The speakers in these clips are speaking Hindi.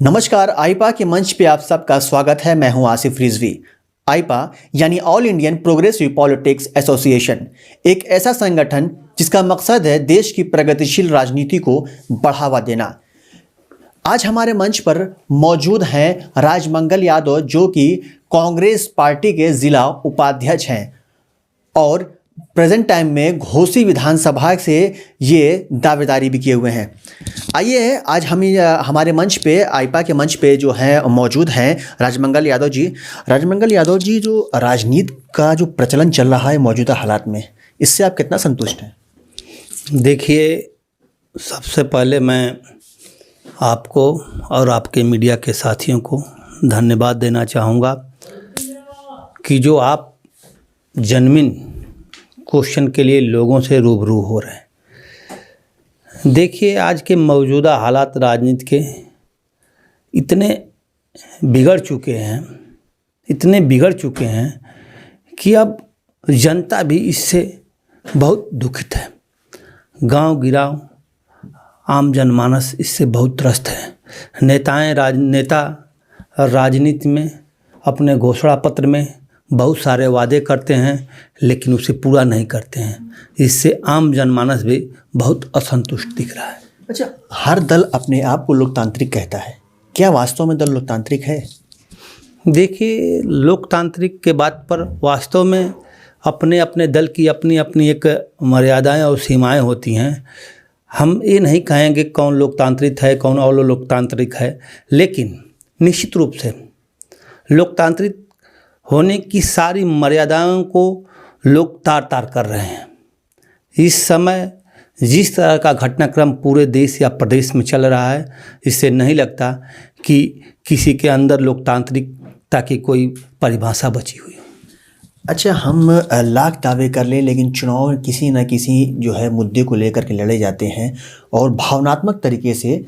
नमस्कार। आईपा के मंच पे आप सबका स्वागत है। मैं हूं आसिफ रिजवी। आईपा यानी all Indian progressive politics association एक ऐसा संगठन जिसका मकसद है देश की प्रगतिशील राजनीति को बढ़ावा देना। आज हमारे मंच पर मौजूद हैं राजमंगल यादव, जो कि कांग्रेस पार्टी के जिला उपाध्यक्ष हैं और प्रेजेंट टाइम में घोसी विधानसभा से ये दावेदारी भी किए हुए हैं। आइए आज हम हमारे मंच पे, आईपा के मंच पे जो है मौजूद हैं राजमंगल यादव जी। राजमंगल यादव जी, जो राजनीति का जो प्रचलन चल रहा है मौजूदा हालात में, इससे आप कितना संतुष्ट हैं? देखिए, सबसे पहले मैं आपको और आपके मीडिया के साथियों को धन्यवाद देना चाहूँगा कि जो आप जेन्युइन क्वेश्चन के लिए लोगों से रूबरू हो रहे हैं। देखिए, आज के मौजूदा हालात राजनीति के इतने बिगड़ चुके हैं कि अब जनता भी इससे बहुत दुखित है। गांव गिराव आम जनमानस इससे बहुत त्रस्त है। नेता राजनीति में अपने घोषणा पत्र में बहुत सारे वादे करते हैं, लेकिन उसे पूरा नहीं करते हैं। इससे आम जनमानस भी बहुत असंतुष्ट दिख रहा है। अच्छा, हर दल अपने आप को लोकतांत्रिक कहता है, क्या वास्तव में दल लोकतांत्रिक है? देखिए, लोकतांत्रिक के बात पर वास्तव में अपने अपने दल की अपनी अपनी एक मर्यादाएं और सीमाएं होती हैं। हम ये नहीं कहेंगे कौन लोकतांत्रिक है, कौन अलोकतांत्रिक है, लेकिन निश्चित रूप से लोकतांत्रिक होने की सारी मर्यादाओं को लोग तार कर रहे हैं। इस समय जिस तरह का घटनाक्रम पूरे देश या प्रदेश में चल रहा है, इससे नहीं लगता कि किसी के अंदर लोकतांत्रिकता की कोई परिभाषा बची हुई। अच्छा, हम लाख दावे कर लें, लेकिन चुनाव किसी न किसी जो है मुद्दे को लेकर के लड़े जाते हैं और भावनात्मक तरीके से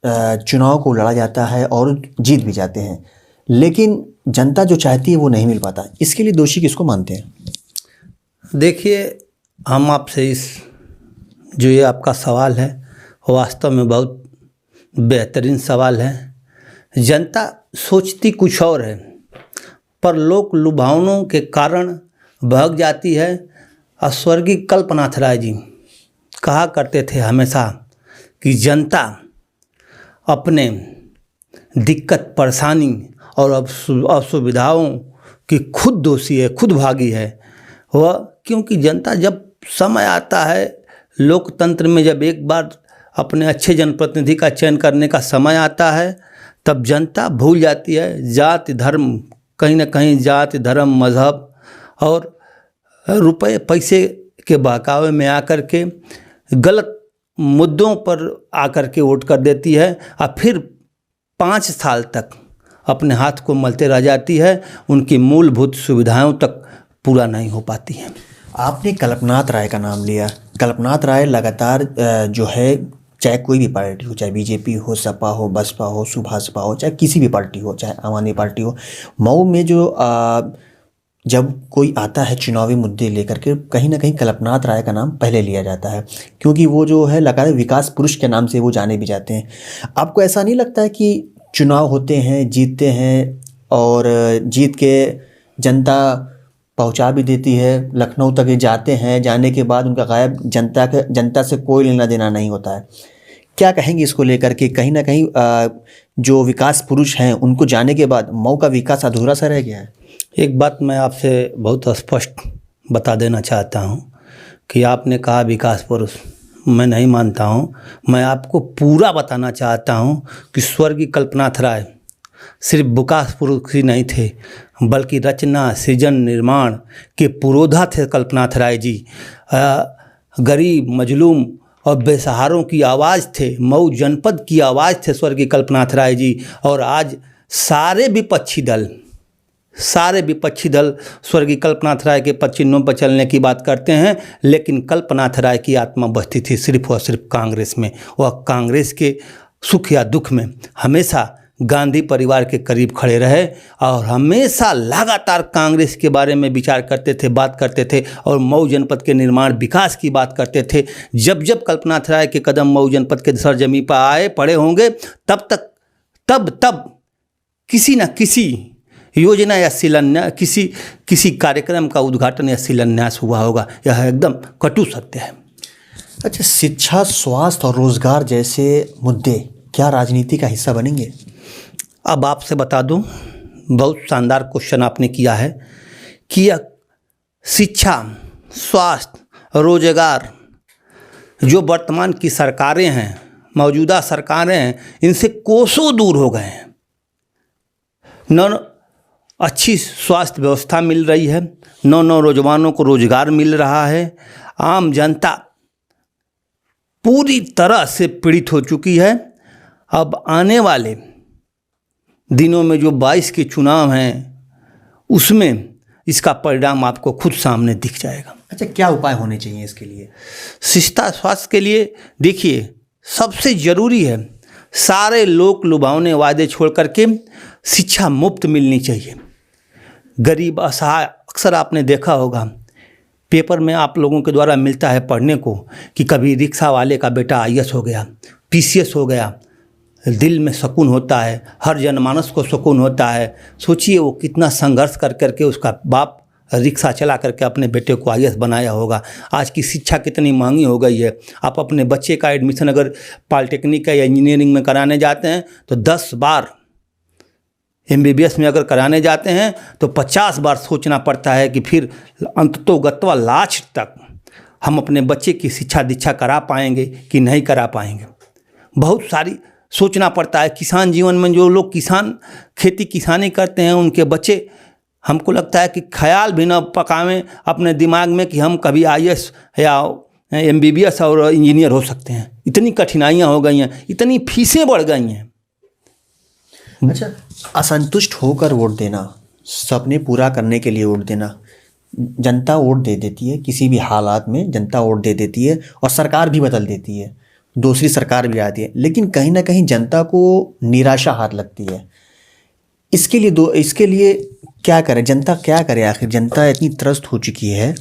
चुनाव को लड़ा जाता है और जीत भी जाते हैं, लेकिन जनता जो चाहती है वो नहीं मिल पाता। इसके लिए दोषी किसको मानते हैं? देखिए, हम आपसे ये आपका सवाल है, वास्तव में बहुत बेहतरीन सवाल है। जनता सोचती कुछ और है, पर लोक लुभावनों के कारण भाग जाती है। स्वर्गीय कल्पनाथ राय जी कहा करते थे हमेशा कि जनता अपने दिक्कत परेशानी और असुविधाओं की खुद दोषी है, खुद भागी है वह। क्योंकि जनता जब समय आता है लोकतंत्र में, जब एक बार अपने अच्छे जनप्रतिनिधि का चयन करने का समय आता है, तब जनता भूल जाती है जाति धर्म, कहीं ना कहीं जाति धर्म मजहब और रुपए पैसे के बहकावे में आकर के गलत मुद्दों पर आकर के वोट कर देती है और फिर 5 साल तक अपने हाथ को मलते रह जाती है। उनकी मूलभूत सुविधाओं तक पूरा नहीं हो पाती हैं। आपने कल्पनाथ राय का नाम लिया। कल्पनाथ राय लगातार जो है, चाहे कोई भी पार्टी हो, चाहे बीजेपी हो, सपा हो, बसपा हो, सुभाषपा हो, चाहे किसी भी पार्टी हो, चाहे आम आदमी पार्टी हो, मऊ में जो जब कोई आता है चुनावी मुद्दे लेकर के, कहीं ना कहीं कल्पनाथ राय का नाम पहले लिया जाता है, क्योंकि वो जो है लगातार विकास पुरुष के नाम से वो जाने भी जाते हैं। आपको ऐसा नहीं लगता है कि चुनाव होते हैं, जीतते हैं और जीत के जनता पहुंचा भी देती है, लखनऊ तक जाते हैं, जाने के बाद उनका गायब, जनता से कोई लेना देना नहीं होता है। क्या कहेंगे इसको लेकर के? कहीं ना कहीं जो विकास पुरुष हैं उनको जाने के बाद मऊ का विकास अधूरा सा रह गया है। एक बात मैं आपसे बहुत स्पष्ट बता देना चाहता हूँ कि आपने कहा विकास पुरुष, मैं नहीं मानता हूँ। मैं आपको पूरा बताना चाहता हूँ कि स्वर्गीय कल्पनाथ राय सिर्फ विकास पुरुष ही नहीं थे, बल्कि रचना सृजन निर्माण के पुरोधा थे कल्पनाथ राय जी। गरीब मजलूम और बेसहारों की आवाज़ थे, मऊ जनपद की आवाज़ थे स्वर्गीय कल्पनाथ राय जी। और आज सारे विपक्षी दल स्वर्गीय कल्पनाथ राय के पदचिन्हों पर चलने की बात करते हैं, लेकिन कल्पनाथ राय की आत्मा बसती थी सिर्फ और सिर्फ कांग्रेस में। वह कांग्रेस के सुख या दुख में हमेशा गांधी परिवार के करीब खड़े रहे और हमेशा लगातार कांग्रेस के बारे में विचार करते थे, बात करते थे और मऊ जनपद के निर्माण विकास की बात करते थे। जब जब कल्पनाथ राय के कदम मऊ जनपद के सरजमी पर आए पड़े होंगे, तब तक तब किसी न किसी योजना या शिलान्यास, किसी कार्यक्रम का उद्घाटन या शिलान्यास हुआ होगा। यह एकदम कटु सत्य है। अच्छा, शिक्षा, स्वास्थ्य और रोजगार जैसे मुद्दे क्या राजनीति का हिस्सा बनेंगे? अब आपसे बता दूं, बहुत शानदार क्वेश्चन आपने किया है कि यह शिक्षा, स्वास्थ्य, रोजगार जो वर्तमान की सरकारें हैं, मौजूदा सरकारें हैं, इनसे कोसों दूर हो गए हैं। न अच्छी स्वास्थ्य व्यवस्था मिल रही है, न नौजवानों को रोजगार मिल रहा है। आम जनता पूरी तरह से पीड़ित हो चुकी है। अब आने वाले दिनों में जो 22 के चुनाव हैं, उसमें इसका परिणाम आपको खुद सामने दिख जाएगा। अच्छा, क्या उपाय होने चाहिए इसके लिए? शिक्षा स्वास्थ्य के लिए देखिए, सबसे ज़रूरी है सारे लोक लुभावने वादे छोड़ करके शिक्षा मुफ्त मिलनी चाहिए। गरीब असहाय, अक्सर आपने देखा होगा पेपर में आप लोगों के द्वारा मिलता है पढ़ने को कि कभी रिक्शा वाले का बेटा IAS हो गया, PCS हो गया। दिल में सुकून होता है, हर जनमानस को सुकून होता है। सोचिए वो कितना संघर्ष कर करके उसका बाप रिक्शा चला करके अपने बेटे को IAS बनाया होगा। आज की शिक्षा कितनी महंगी हो गई है। आप अपने बच्चे का एडमिशन अगर पॉलिटेक्निक या इंजीनियरिंग में कराने जाते हैं तो 10 बार, MBBS में अगर कराने जाते हैं तो 50 बार सोचना पड़ता है कि फिर अंततोगत्वा लास्ट तक हम अपने बच्चे की शिक्षा दीक्षा करा पाएंगे कि नहीं करा पाएंगे। बहुत सारी सोचना पड़ता है। किसान जीवन में जो लोग खेती किसानी करते हैं, उनके बच्चे, हमको लगता है कि ख्याल भी न पकावें अपने दिमाग में कि हम कभी IAS या MBBS और इंजीनियर हो सकते हैं। इतनी कठिनाइयाँ हो गई हैं, इतनी फीसें बढ़ गई हैं। अच्छा, असंतुष्ट होकर वोट देना, सपने पूरा करने के लिए वोट देना, जनता वोट दे देती है, किसी भी हालात में जनता वोट दे देती है और सरकार भी बदल देती है, दूसरी सरकार भी आती है, लेकिन कहीं ना कहीं जनता को निराशा हाथ लगती है। इसके लिए क्या करे जनता, क्या करे? आखिर जनता इतनी त्रस्त हो चुकी है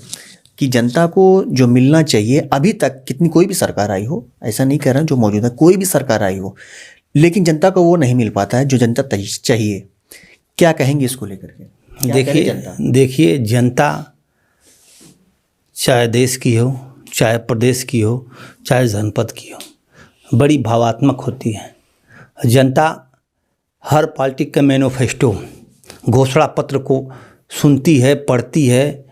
कि जनता को जो मिलना चाहिए, अभी तक कितनी कोई भी सरकार आई हो, ऐसा नहीं कह रहा जो मौजूदा कोई भी सरकार आई हो, लेकिन जनता को वो नहीं मिल पाता है जो जनता चाहिए। क्या कहेंगे इसको लेकर के? देखिए जनता चाहे देश की हो, चाहे प्रदेश की हो, चाहे जनपद की हो, बड़ी भावात्मक होती है। जनता हर पार्टी के मैनिफेस्टो, घोषणा पत्र को सुनती है, पढ़ती है,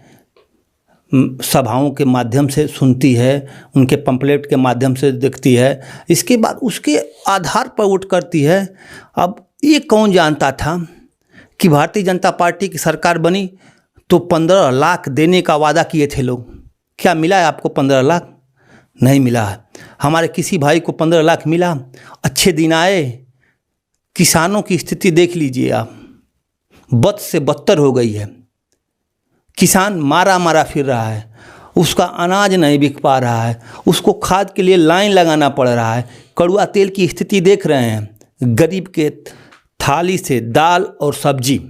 सभाओं के माध्यम से सुनती है, उनके पंपलेट के माध्यम से देखती है, इसके बाद उसके आधार पर वोट करती है। अब ये कौन जानता था कि भारतीय जनता पार्टी की सरकार बनी तो 15 लाख देने का वादा किए थे लोग। क्या मिला है आपको 15 लाख? नहीं मिला है। हमारे किसी भाई को 15 लाख मिला? अच्छे दिन आए। किसानों की स्थिति देख लीजिए आप, बद से बदतर हो गई है। किसान मारा फिर रहा है, उसका अनाज नहीं बिक पा रहा है, उसको खाद के लिए लाइन लगाना पड़ रहा है। कड़वा तेल की स्थिति देख रहे हैं, गरीब के थाली से दाल और सब्जी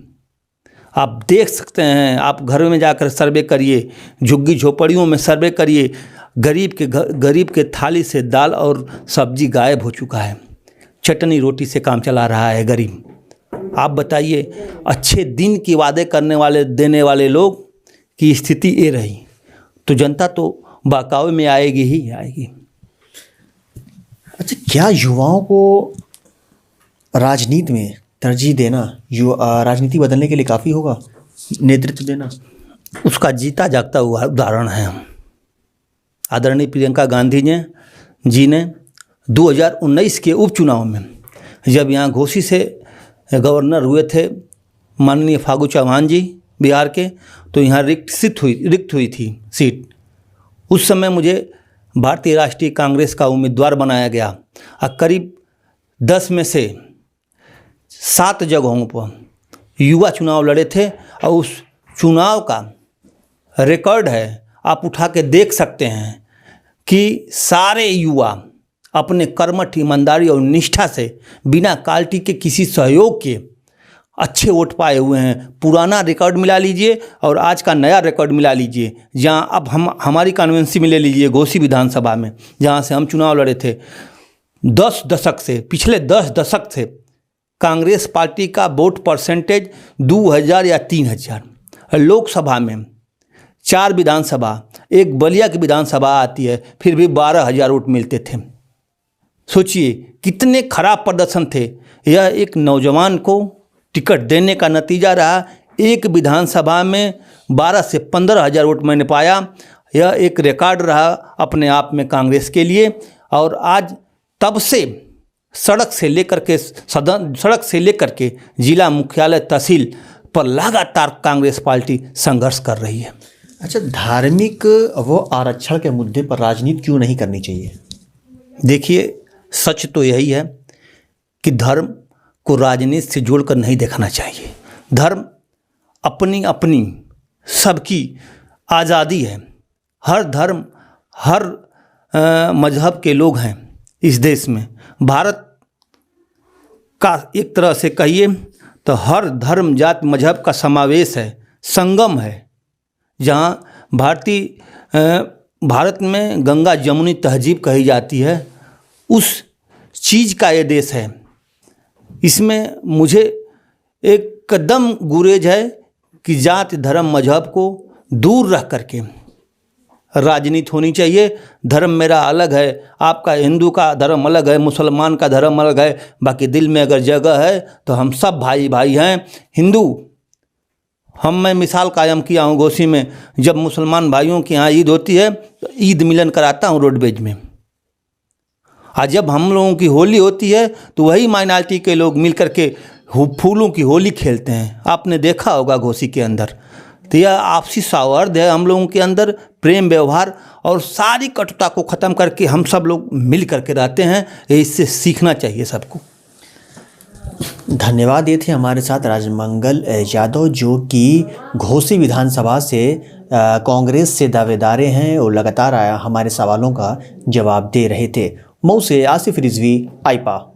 आप देख सकते हैं। आप घर में जाकर सर्वे करिए, झुग्गी झोपड़ियों में सर्वे करिए, गरीब के थाली से दाल और सब्जी गायब हो चुका है। चटनी रोटी से काम चला रहा है गरीब। आप बताइए, अच्छे दिन की वादे करने वाले, देने वाले लोग की स्थिति ये रही तो जनता तो बहकावे में आएगी ही आएगी। अच्छा, क्या युवाओं को राजनीति में तरजीह देना, राजनीति बदलने के लिए काफ़ी होगा? नेतृत्व देना उसका जीता जागता हुआ उदाहरण है। आदरणीय प्रियंका गांधी जी ने 2019 के उपचुनाव में जब यहाँ घोसी से गवर्नर हुए थे माननीय फागू चौहान जी बिहार के, तो यहाँ रिक्त हुई थी सीट। उस समय मुझे भारतीय राष्ट्रीय कांग्रेस का उम्मीदवार बनाया गया और करीब 10 में से 7 जगहों पर युवा चुनाव लड़े थे और उस चुनाव का रिकॉर्ड है, आप उठा के देख सकते हैं कि सारे युवा अपने कर्मठ, ईमानदारी और निष्ठा से बिना पार्टी के किसी सहयोग के अच्छे वोट पाए हुए हैं। पुराना रिकॉर्ड मिला लीजिए और आज का नया रिकॉर्ड मिला लीजिए। जहां अब हमारी कॉन्वेंसी में ले लीजिए, घोसी विधानसभा में जहां से हम चुनाव लड़े थे, पिछले 10 दशक से कांग्रेस पार्टी का वोट परसेंटेज 2000 या 3000। लोकसभा में 4 विधानसभा, एक बलिया की विधानसभा आती है, फिर भी 12,000 वोट मिलते थे। सोचिए कितने खराब प्रदर्शन थे। यह एक नौजवान को टिकट देने का नतीजा रहा। एक विधानसभा में 12 से 15,000 वोट मैंने पाया। यह एक रिकॉर्ड रहा अपने आप में कांग्रेस के लिए। और आज तब से सड़क से लेकर के जिला मुख्यालय तहसील पर लगातार कांग्रेस पार्टी संघर्ष कर रही है। अच्छा, धार्मिक व आरक्षण के मुद्दे पर राजनीति क्यों नहीं करनी चाहिए? देखिए, सच तो यही है कि धर्म को राजनीति से जोड़कर नहीं देखना चाहिए। धर्म अपनी अपनी सबकी आज़ादी है। हर धर्म, हर मजहब के लोग हैं इस देश में। भारत का एक तरह से कहिए तो हर धर्म, जाति, मजहब का समावेश है, संगम है। जहाँ भारत में गंगा जमुनी तहजीब कही जाती है, उस चीज़ का ये देश है। इसमें मुझे एकदम गुरेज है कि जाति, धर्म, मजहब को दूर रख करके राजनीति होनी चाहिए। धर्म मेरा अलग है, आपका हिंदू का धर्म अलग है, मुसलमान का धर्म अलग है, बाकी दिल में अगर जगह है तो हम सब भाई भाई हैं। हिंदू मैं मिसाल कायम किया हूँ घोसी में, जब मुसलमान भाइयों के यहाँ ईद होती है तो ईद मिलन कराता हूँ रोडवेज में। और जब हम लोगों की होली होती है तो वही माइनॉरिटी के लोग मिल करके फूलों की होली खेलते हैं। आपने देखा होगा घोसी के अंदर। तो यह आपसी सौहार्द है हम लोगों के अंदर, प्रेम व्यवहार, और सारी कटुता को ख़त्म करके हम सब लोग मिल करके रहते हैं। इससे सीखना चाहिए सबको। धन्यवाद। ये थे हमारे साथ राजमंगल यादव, जो कि घोसी विधानसभा से कांग्रेस से दावेदारे हैं और लगातार हमारे सवालों का जवाब दे रहे थे। मऊ से आसिफ रिजवी, आईपा।